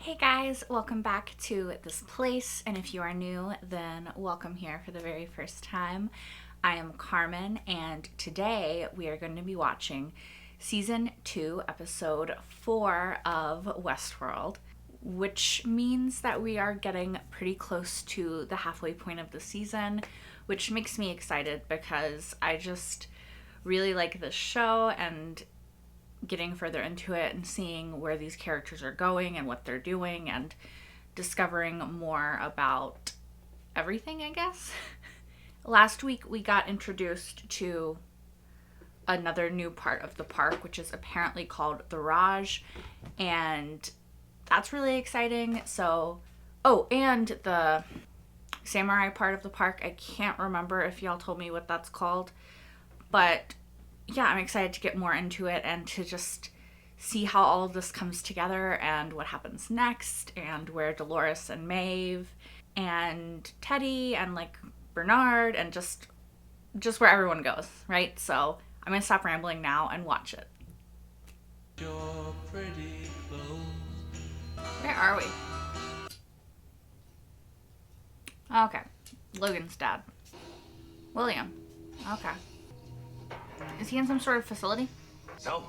Hey guys, welcome back to this place, and if you are new, then welcome here for the very first time. I am Carmen, and today we are going to be watching Season 2, Episode 4 of Westworld, which means that we are getting pretty close to the halfway point of the season, which makes me excited because I just really like this show, and getting further into it and seeing where these characters are going and what they're doing and discovering more about everything, I guess. Last week we got introduced to another new part of the park, which is apparently called the Raj, and that's really exciting. And the samurai part of the park, I can't remember if y'all told me what that's called, but yeah, I'm excited to get more into it and to just see how all of this comes together and what happens next, and where Dolores and Maeve and Teddy and like Bernard and just where everyone goes, right? So I'm gonna stop rambling now and watch it. Your pretty clothes. Where are we? Okay, Logan's dad, William. Okay. Is he in some sort of facility? So,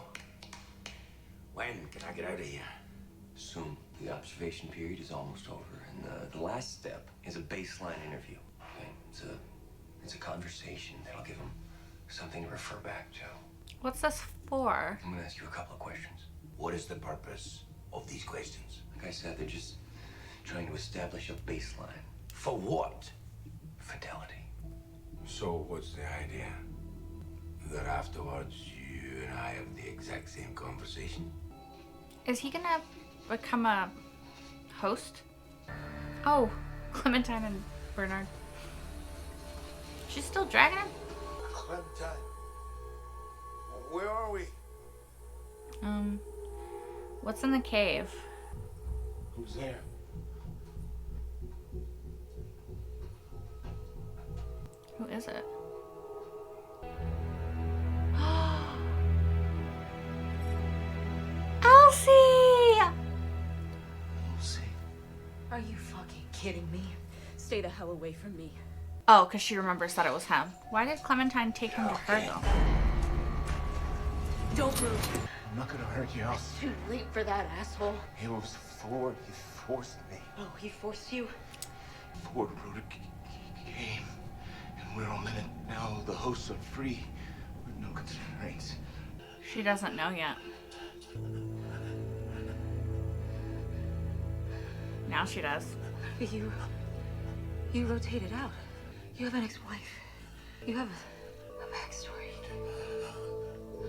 when can I get out of here? Soon. The observation period is almost over, and the last step is a baseline interview. Okay? It's a conversation that'll give them something to refer back to. What's this for? I'm gonna ask you a couple of questions. What is the purpose of these questions? Like I said, they're just trying to establish a baseline. For what? Fidelity. So what's the idea? That afterwards you and I have the exact same conversation? Is he gonna become a host? Oh, Clementine and Bernard. She's still dragging him? Clementine, where are we? What's in the cave? Who's there? Who is it? Elsie! Elsie. Are you fucking kidding me? Stay the hell away from me. Oh, because she remembers that it was him. Why did Clementine take him to her, though? Don't move. I'm not gonna hurt you, Elsie. Too late for that asshole. It was Ford. He forced me. Oh, he forced you? Ford wrote a game. And we're all in it now. The hosts are free. With no constraints. She doesn't know yet. Now she does. You rotated out. You have an ex-wife. You have a backstory.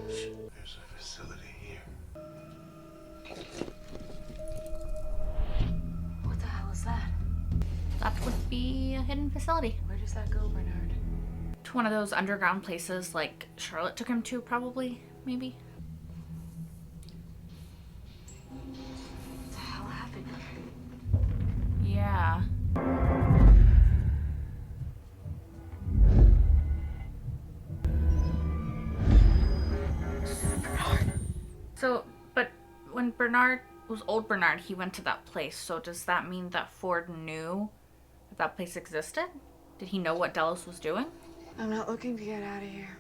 There's a facility here. What the hell is that? That would be a hidden facility. Where does that go, Bernard? To one of those underground places like Charlotte took him to, probably, maybe. What the hell happened here? Yeah. So, but when Bernard was old Bernard, he went to that place. So does that mean that Ford knew that that place existed? Did he know what Delos was doing? I'm not looking to get out of here.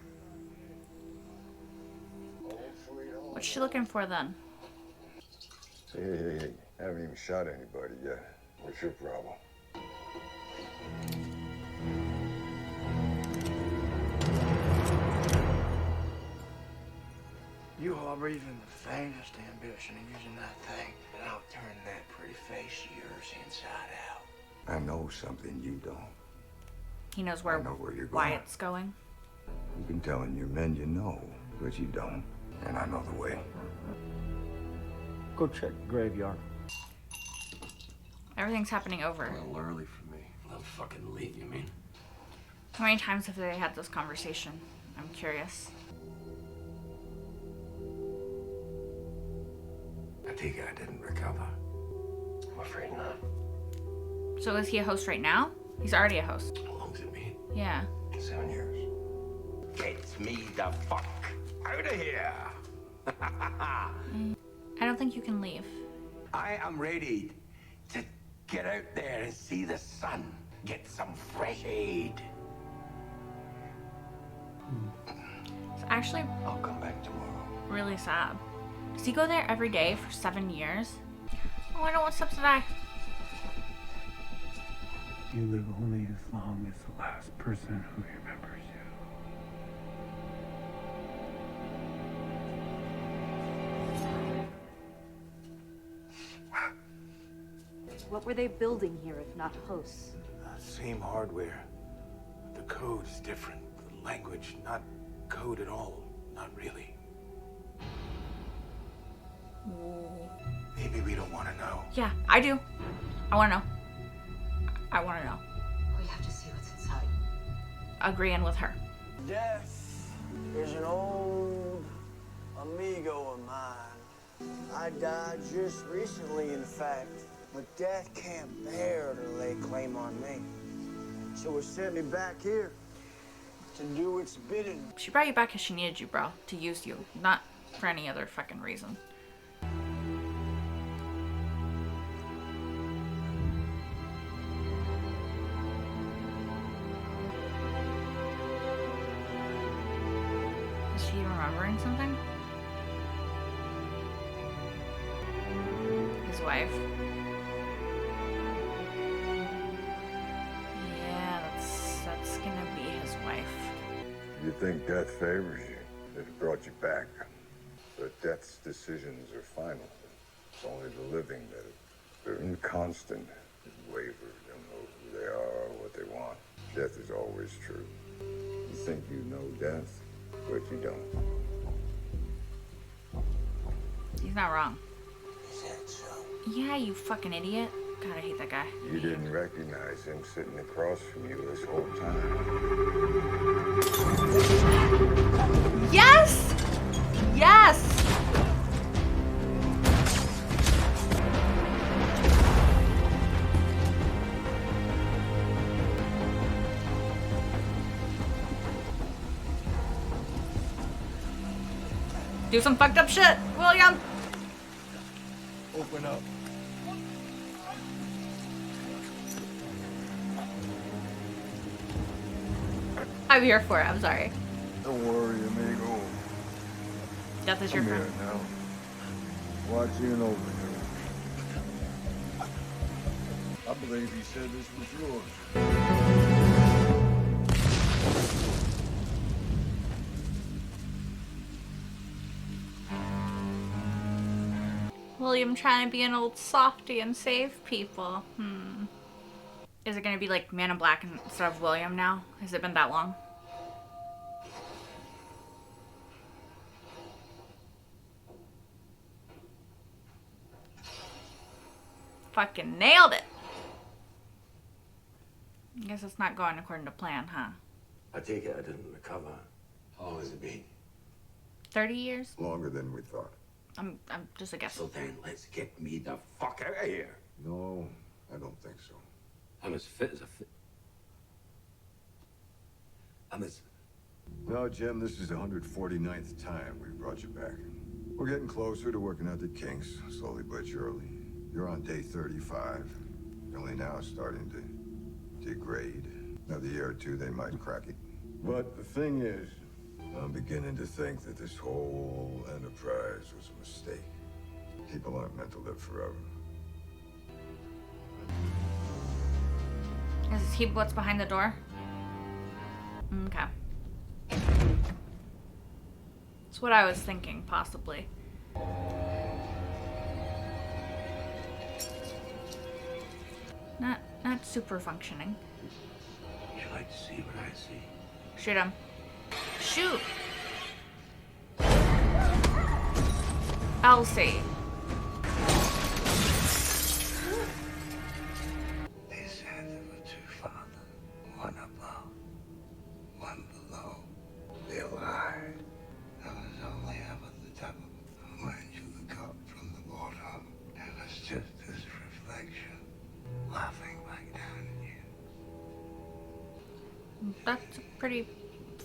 What's she looking for then? Hey. I haven't even shot anybody yet. What's your problem? You harbor even the faintest ambition in using that thing, and I'll turn that pretty face of yours inside out. I know something you don't. He knows I know where you're going. Wyatt's going. You've been telling your men you know, but you don't. And I know the way. Go check the graveyard. Everything's happening over. A little early for me. A little fucking late, you mean? How many times have they had this conversation? I'm curious. I think I didn't recover. I'm afraid not. So is he a host right now? He's already a host. How long's it been? Yeah. 7 years. Get me the fuck out of here! I don't think you can leave. I am ready to get out there and see the sun, get some fresh aid. It's actually I'll come back tomorrow. really sad. Does he go there every day for 7 years? Oh, I don't want steps to die. You live only as long as the last person who remembers you. What were they building here if not hosts? Same hardware. The code is different. The language, not code at all. Not really. Maybe we don't want to know. Yeah, I do. I want to know. I want to know. We have to see what's inside. Agreeing with her. Death is an old amigo of mine. I died just recently, in fact. But death can't bear to lay claim on me. So it sent me back here to do its bidding. She brought you back because she needed you, bro. To use you. Not for any other fucking reason. Is she remembering something? His wife. Yeah, that's gonna be his wife. You think death favors you? It brought you back. But death's decisions are final. It's only the living that they're inconstant, waver, don't know who they are or what they want. Death is always true. You think you know death, but you don't. He's not wrong. Is that so? Yeah, you fucking idiot. God, I hate that guy. You didn't recognize him sitting across from you this whole time. Yes! Yes! Do some fucked up shit, William! Open up. I'm here for it, I'm sorry. Don't worry, amigo. Death is your Come friend. here now. Watching over you. I believe he said this was yours. William trying to be an old softy and save people. Is it gonna be like Man in Black instead of William now? Has it been that long? Fucking nailed it. I guess it's not going according to plan, huh? I take it I didn't recover. How long has it been? 30 years? Longer than we thought. I'm just a guess. So then, let's get me the fuck out of here. No, I don't think so. I'm as fit as a fit. I'm as... No, Jim, this is the 149th time we've brought you back. We're getting closer to working out the kinks, slowly but surely. You're on day 35. You're only now starting to degrade. Another year or two, they might crack it. But the thing is, I'm beginning to think that this whole enterprise was a mistake. People aren't meant to live forever. Is he what's behind the door? Okay. That's what I was thinking, possibly. Not super functioning. You like to see what I see? Shoot him. Shoot! Elsie. They said there were two fathers, one above, one below. They lied. I was only up at the top when you look up from the bottom. It was just this reflection, laughing back down at you. That's a pretty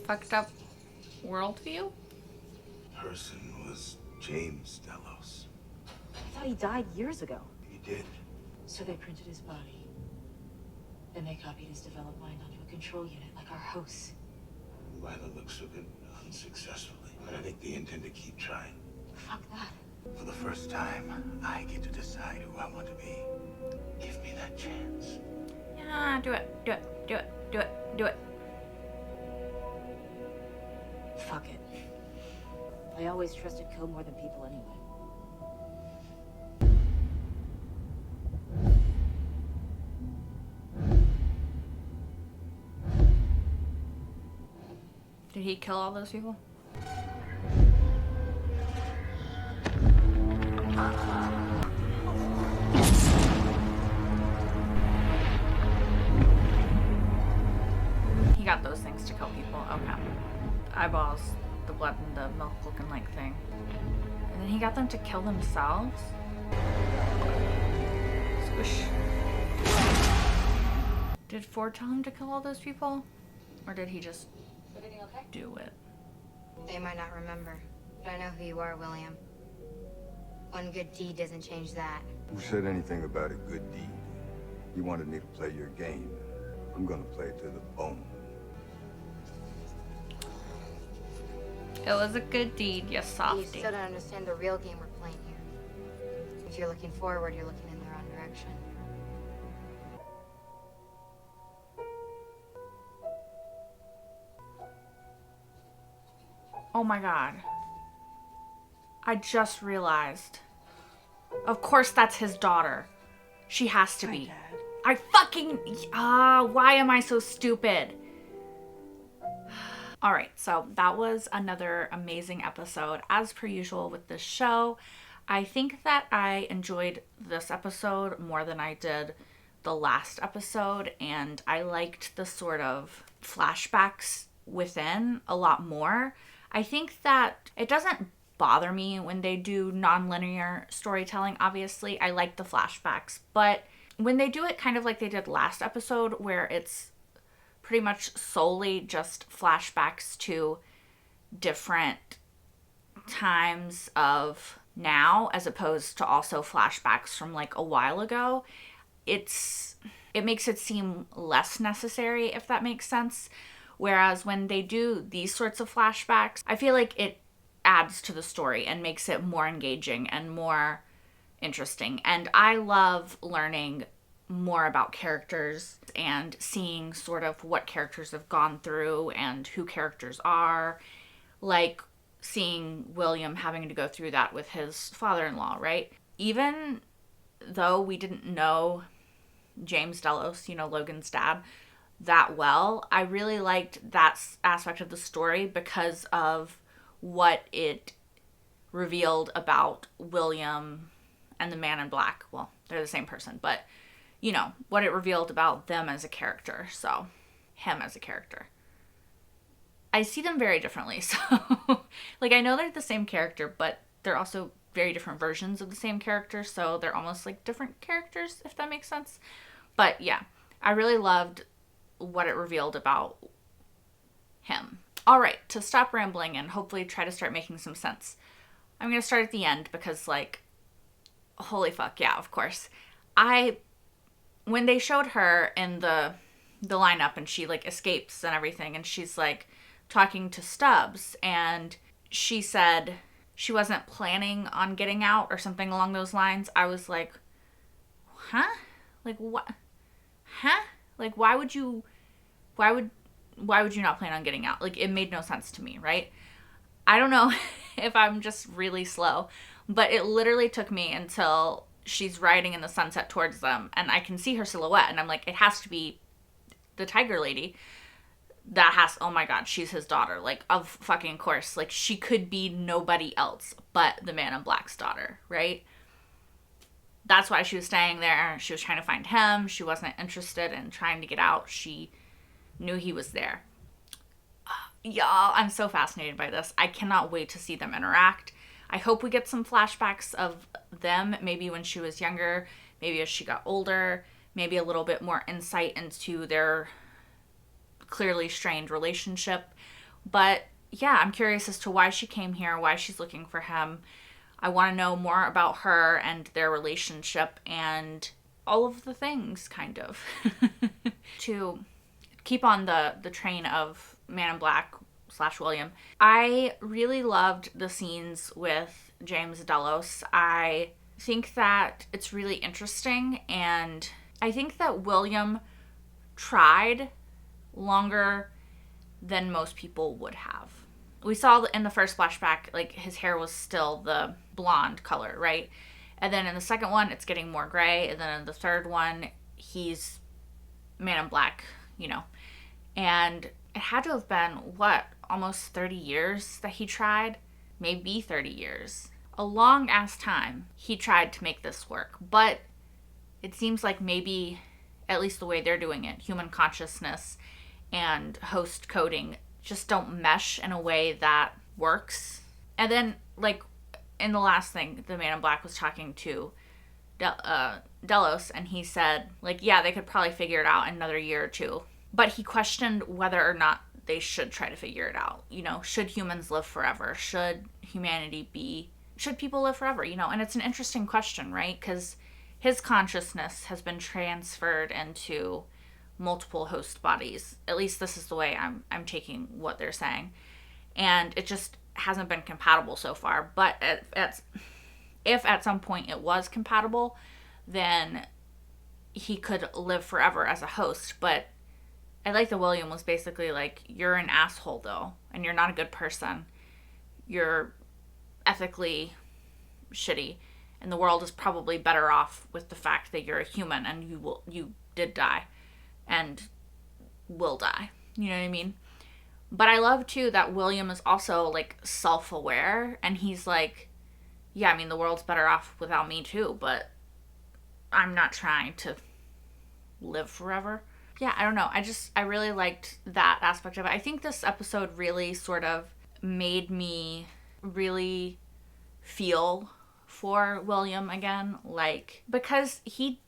fucked up worldview. Person was James Delos. thought he died years ago. He did. So they printed his body. Then they copied his developed mind onto a control unit like our hosts. By the looks of it, unsuccessfully. But I think they intend to keep trying. Fuck that. For the first time, I get to decide who I want to be. Give me that chance. Yeah, do it, do it, do it, do it, do it. Fuck it. I always trusted Kill more than people anyway. Did he kill all those people? He got those things to kill people. Okay. Eyeballs, the blood and the milk looking like thing. And then he got them to kill themselves? Squish. Did Ford tell him to kill all those people? Or did he just do it? They might not remember, but I know who you are, William. One good deed doesn't change that. Who said anything about a good deed? You wanted me to play your game. I'm gonna play it to the bone. It was a good deed, you You softy. still don't understand the real game we're playing here. If you're looking forward, you're looking in the wrong direction. Oh my god. I just realized. Of course that's his daughter. She has to be. I fucking... why am I so stupid? Alright, so that was another amazing episode. As per usual with this show, I think that I enjoyed this episode more than I did the last episode, and I liked the sort of flashbacks within a lot more. I think that it doesn't bother me when they do non-linear storytelling, obviously. I like the flashbacks, but when they do it kind of like they did last episode, where it's pretty much solely just flashbacks to different times of now, as opposed to also flashbacks from like a while ago, it makes it seem less necessary, if that makes sense. Whereas when they do these sorts of flashbacks, I feel like it adds to the story and makes it more engaging and more interesting. And I love learning more about characters and seeing sort of what characters have gone through and who characters are. Like seeing William having to go through that with his father-in-law, right? Even though we didn't know James Delos, Logan's dad, that well, I really liked that aspect of the story because of what it revealed about William and the Man in Black. Well, they're the same person, but what it revealed about them as a character. So him as a character, I see them very differently. So like, I know they're the same character, but they're also very different versions of the same character. So they're almost like different characters, if that makes sense. But yeah, I really loved what it revealed about him. All right, to stop rambling and hopefully try to start making some sense, I'm going to start at the end because, like, holy fuck, yeah, of course. When they showed her in the lineup and she, like, escapes and everything, and she's, like, talking to Stubbs, and she said she wasn't planning on getting out or something along those lines, I was like, huh? Like, what? Huh? Like, why would you not plan on getting out? Like, it made no sense to me, right? I don't know if I'm just really slow, but it literally took me until she's riding in the sunset towards them, and I can see her silhouette, and I'm like, it has to be the tiger lady. Oh my god, she's his daughter. Like, of fucking course. Like, she could be nobody else but the Man in Black's daughter, right? That's why she was staying there. She was trying to find him. She wasn't interested in trying to get out. She knew he was there. Y'all, I'm so fascinated by this. I cannot wait to see them interact. I hope we get some flashbacks of them, maybe when she was younger, maybe as she got older, maybe a little bit more insight into their clearly strained relationship. But yeah, I'm curious as to why she came here, why she's looking for him. I want to know more about her and their relationship and all of the things, kind of. To keep on the train of Man in Black / William, I really loved the scenes with James Delos. I think that it's really interesting, and I think that William tried longer than most people would have. We saw in the first flashback, like, his hair was still the blonde color, right? And then in the second one, it's getting more gray. And then in the third one, he's Man in Black, you know. And it had to have been, what, almost 30 years that he tried? Maybe 30 years. A long ass time he tried to make this work. But it seems like maybe, at least the way they're doing it, human consciousness and host coding just don't mesh in a way that works. And then, like, in the last thing, the Man in Black was talking to Delos, and he said, like, yeah, they could probably figure it out in another year or two. But he questioned whether or not they should try to figure it out. You know, should humans live forever? Should people live forever? You know, and it's an interesting question, right? Because his consciousness has been transferred into multiple host bodies. At least this is the way I'm taking what they're saying. And it just hasn't been compatible so far. But if at some point it was compatible, then he could live forever as a host. But I like that William was basically like, you're an asshole though, and you're not a good person. You're ethically shitty, and the world is probably better off with the fact that you're a human and you did die and will die. You know what I mean? But I love too that William is also like self-aware, and he's like, yeah, I mean, the world's better off without me too, but I'm not trying to live forever. Yeah, I don't know. I really liked that aspect of it. I think this episode really sort of made me really feel for William again, like, because he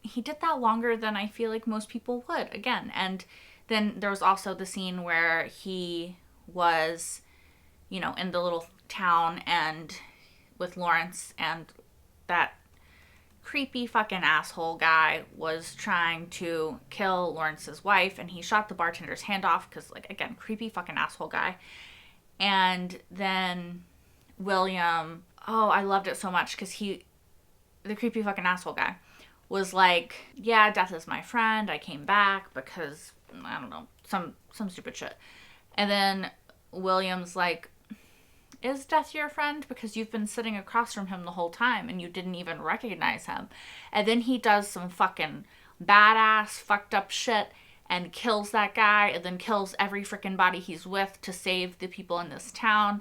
did that longer than I feel like most people would, again. And then there was also the scene where he was, you know, in the little town and with Lawrence, and that creepy fucking asshole guy was trying to kill Lawrence's wife, and he shot the bartender's hand off because, like, again, creepy fucking asshole guy. And then William, oh, I loved it so much because the creepy fucking asshole guy was like, yeah, death is my friend. I came back because, I don't know, some stupid shit. And then William's like, is death your friend? Because you've been sitting across from him the whole time and you didn't even recognize him. And then he does some fucking badass fucked up shit and kills that guy, and then kills every freaking body he's with to save the people in this town.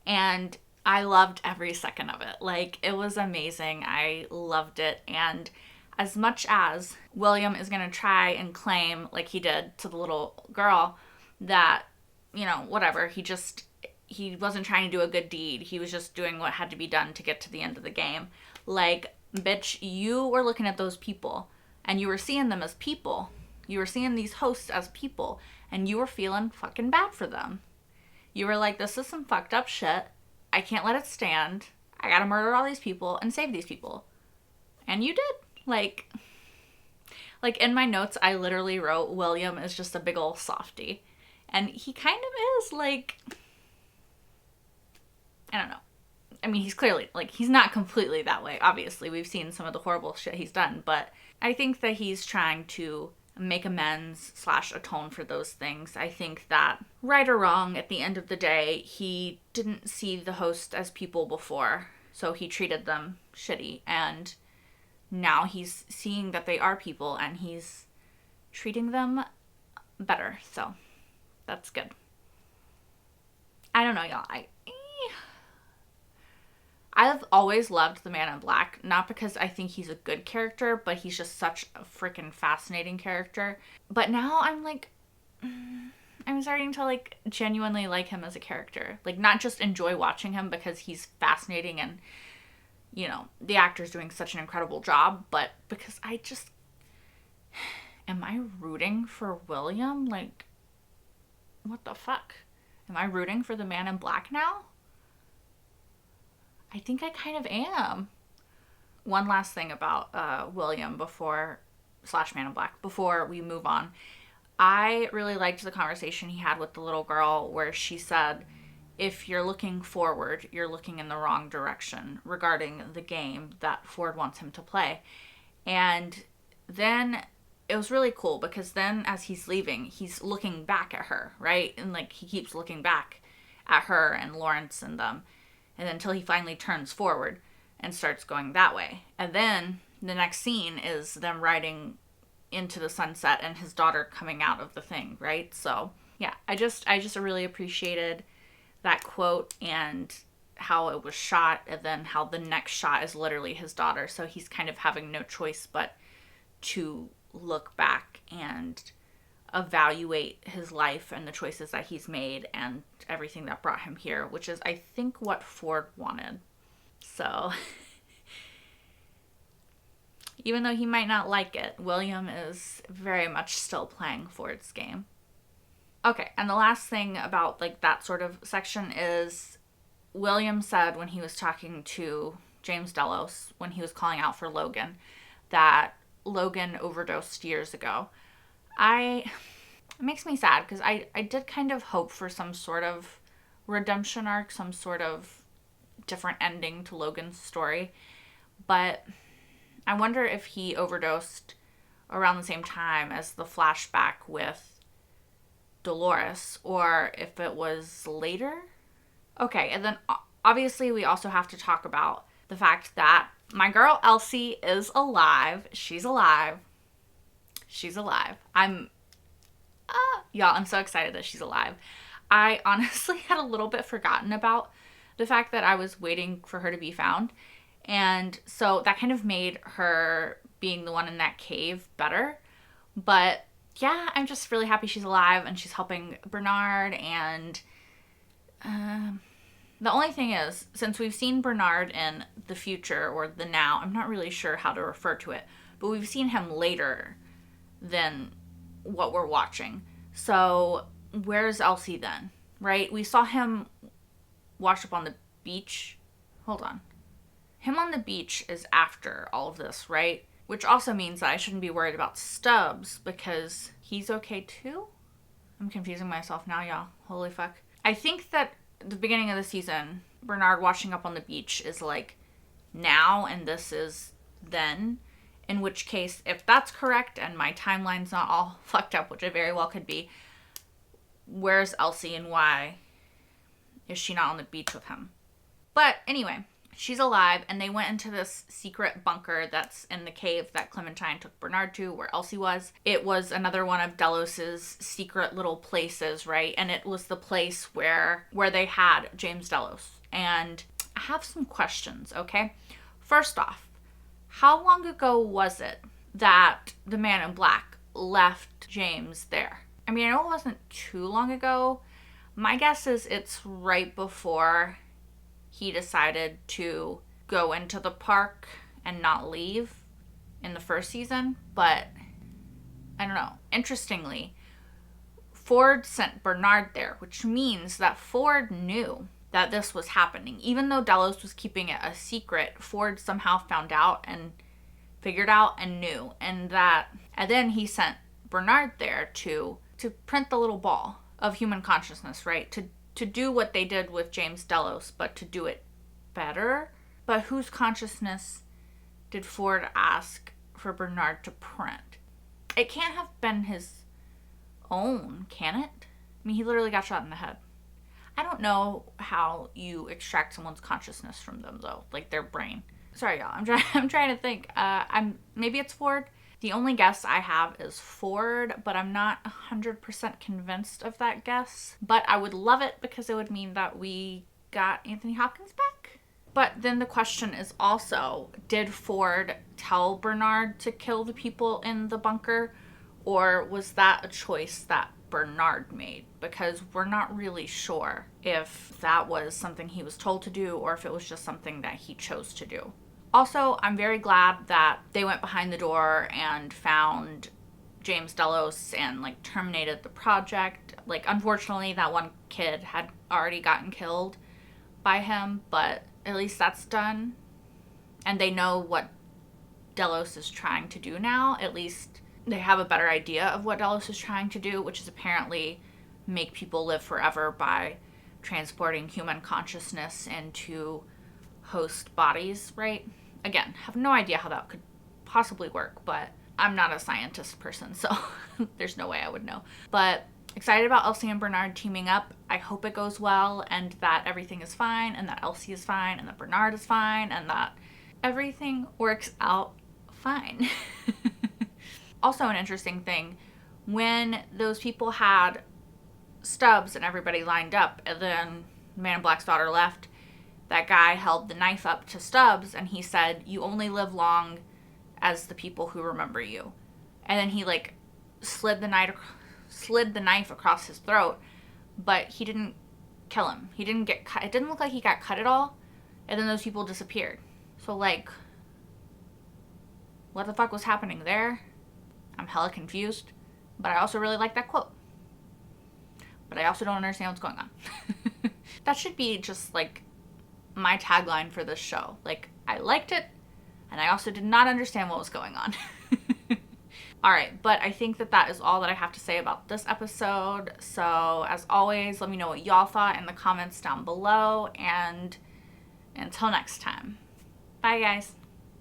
And I loved every second of it. Like, it was amazing. I loved it. And as much as William is going to try and claim, like he did to the little girl, that, you know, whatever, he wasn't trying to do a good deed. He was just doing what had to be done to get to the end of the game. Like, bitch, you were looking at those people, and you were seeing them as people. You were seeing these hosts as people, and you were feeling fucking bad for them. You were like, this is some fucked up shit. I can't let it stand. I gotta murder all these people and save these people. And you did. Like in my notes, I literally wrote, William is just a big ol' softy. And he kind of is, like, I don't know. I mean, he's clearly, like, he's not completely that way. Obviously, we've seen some of the horrible shit he's done, but I think that he's trying to make amends / atone for those things. I think that, right or wrong, at the end of the day, he didn't see the host as people before, so he treated them shitty, and now he's seeing that they are people, and he's treating them better, so that's good. I don't know, y'all. I've always loved the Man in Black, not because I think he's a good character, but he's just such a freaking fascinating character. But now I'm like, I'm starting to, like, genuinely like him as a character. Like, not just enjoy watching him because he's fascinating and, you know, the actor's doing such an incredible job, but because I just, am I rooting for William? Like, what the fuck? Am I rooting for the Man in Black now? I think I kind of am. One last thing about William before /Man in Black, before we move on. I really liked the conversation he had with the little girl where she said, if you're looking forward, you're looking in the wrong direction regarding the game that Ford wants him to play. And then it was really cool because then as he's leaving, he's looking back at her, right? And like he keeps looking back at her and Lawrence and them. And until he finally turns forward and starts going that way. And then the next scene is them riding into the sunset and his daughter coming out of the thing, right? So yeah, I just really appreciated that quote and how it was shot, and then how the next shot is literally his daughter. So he's kind of having no choice but to look back and evaluate his life and the choices that he's made and everything that brought him here, which is, I think, what Ford wanted. So even though he might not like it, William is very much still playing Ford's game. Okay, and the last thing about like that sort of section is William said when he was talking to James Delos, when he was calling out for Logan, that Logan overdosed years ago. It makes me sad because I did kind of hope for some sort of redemption arc, some sort of different ending to Logan's story. But I wonder if he overdosed around the same time as the flashback with Dolores, or if it was later. Okay, and then obviously we also have to talk about the fact that my girl Elsie is alive. She's alive. She's alive. Y'all, I'm so excited that she's alive. I honestly had a little bit forgotten about the fact that I was waiting for her to be found. And so that kind of made her being the one in that cave better. But yeah, I'm just really happy she's alive and she's helping Bernard. And the only thing is, since we've seen Bernard in the future or the now, I'm not really sure how to refer to it, but we've seen him later than what we're watching. So where's Elsie then, right? We saw him wash up on the beach. Hold on. Him on the beach is after all of this, right? Which also means that I shouldn't be worried about Stubbs because he's okay too? I'm confusing myself now, y'all. Holy fuck. I think that the beginning of the season, Bernard washing up on the beach is like now and this is then. In which case, if that's correct and my timeline's not all fucked up, which it very well could be, where's Elsie and why is she not on the beach with him? But anyway, she's alive, and they went into this secret bunker that's in the cave that Clementine took Bernard to, where Elsie was. It was another one of Delos's secret little places, right? And it was the place where they had James Delos. And I have some questions, okay? First off, how long ago was it that the Man in Black left James there? I mean, I know it wasn't too long ago. My guess is it's right before he decided to go into the park and not leave in the first season. But I don't know. Interestingly, Ford sent Bernard there, which means that Ford knew that this was happening. Even though Delos was keeping it a secret, Ford somehow found out and figured out and knew. And then he sent Bernard there to print the little ball of human consciousness, right? To do what they did with James Delos, but to do it better. But whose consciousness did Ford ask for Bernard to print? It can't have been his own, can it? I mean, he literally got shot in the head. I don't know how you extract someone's consciousness from them, though, like their brain. Sorry, y'all. I'm trying to think. Maybe it's Ford. The only guess I have is Ford, but I'm not 100% convinced of that guess. But I would love it because it would mean that we got Anthony Hopkins back. But then the question is also, did Ford tell Bernard to kill the people in the bunker? Or was that a choice that Bernard made? Because we're not really sure if that was something he was told to do or if it was just something that he chose to do. Also, I'm very glad that they went behind the door and found James Delos and like terminated the project. Like, unfortunately, that one kid had already gotten killed by him, but at least that's done. And they know what Delos is trying to do now. At least they have a better idea of what Delos is trying to do, which is apparently make people live forever by transporting human consciousness into host bodies, right? Again, have no idea how that could possibly work, but I'm not a scientist person, so there's no way I would know. But excited about Elsie and Bernard teaming up. I hope it goes well and that everything is fine and that Elsie is fine and that Bernard is fine and that everything works out fine. Also an interesting thing, when those people had Stubbs and everybody lined up and then Man in Black's daughter left, that guy held the knife up to Stubbs and he said, "You only live long as the people who remember you." And then he like slid the knife across his throat, but he didn't kill him. He didn't get cut. It didn't look like he got cut at all. And then those people disappeared. So like, what the fuck was happening there? I'm hella confused. But I also really like that quote. But I also don't understand what's going on. That should be just like my tagline for this show. Like, I liked it, and I also did not understand what was going on. Alright, but I think that is all that I have to say about this episode. So, as always, let me know what y'all thought in the comments down below, and until next time. Bye, guys.